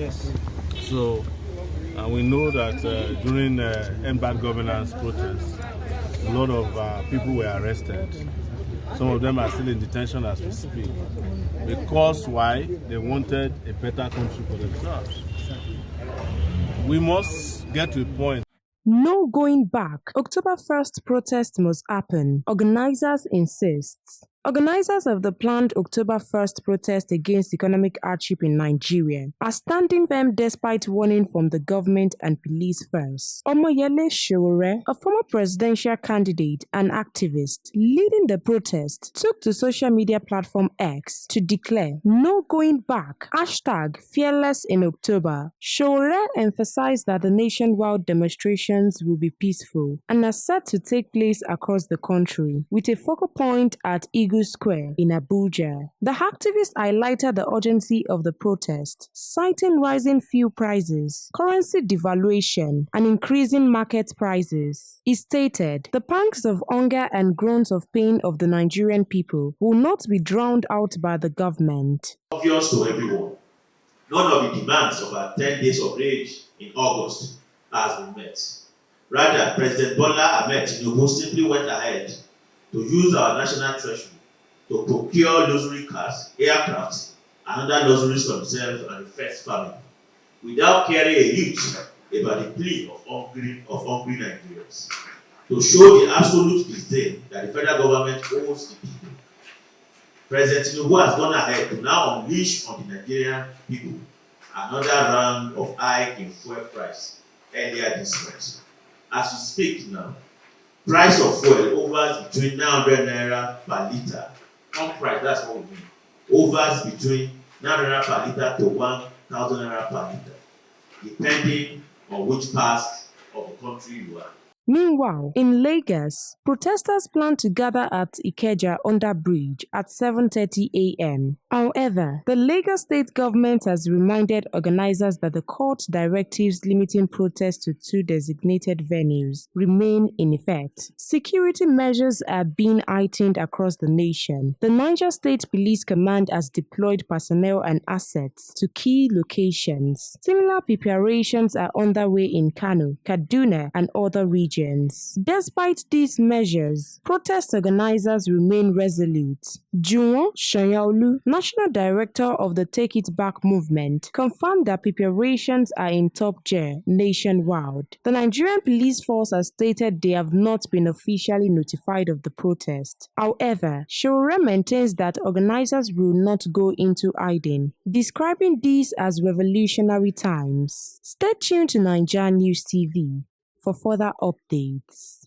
Yes. So we know that during End Bad Governance protests, a lot of people were arrested. Some of them are still in detention as we speak. Because why? They wanted a better country for themselves. We must get to a point. No going back. October 1st protest must happen. Organizers insist. Organizers of the planned October 1st protest against economic hardship in Nigeria are standing firm despite warning from the government and police first. Omoyele Sowore, a former presidential candidate and activist leading the protest, took to social media platform X to declare no going back, #fearless in October. Sowore emphasized that the nationwide demonstrations will be peaceful and are set to take place across the country, with a focal point at Eagle Square in Abuja. The activist highlighted the urgency of the protest, citing rising fuel prices, currency devaluation, and increasing market prices. He stated, "The pangs of hunger and groans of pain of the Nigerian people will not be drowned out by the government." Obvious to everyone, none of the demands of our 10 days of rage in August has been met. Rather, President Bola Ahmed Tinubu simply went ahead to use our national treasury to procure luxury cars, aircrafts, and other luxuries for himself and the first family, without caring a whit about the plea of hungry Nigerians, to show the absolute disdain that the federal government owes the people. President Tinubu has gone ahead to now unleash on the Nigerian people another round of hike in fuel price earlier this month. As we speak now, price of fuel hovers between 900 naira per litre. Pump price, that's what we mean. Hovers between 900 naira per litre to 1,000 naira per litre, depending on which part of the country you are. Meanwhile, in Lagos, protesters plan to gather at Ikeja under bridge at 7:30 a.m. However, the Lagos state government has reminded organizers that the court directives limiting protests to 2 designated venues remain in effect. Security measures are being heightened across the nation. The Niger State Police Command has deployed personnel and assets to key locations. Similar preparations are underway in Kano, Kaduna, and other regions. Despite these measures, protest organizers remain resolute. Juwon Sanyaolu, National Director of the Take It Back movement, confirmed that preparations are in top gear nationwide. The Nigerian police force has stated they have not been officially notified of the protest. However, Sowore maintains that organizers will not go into hiding, describing these as revolutionary times. Stay tuned to NaijaNews TV for further updates.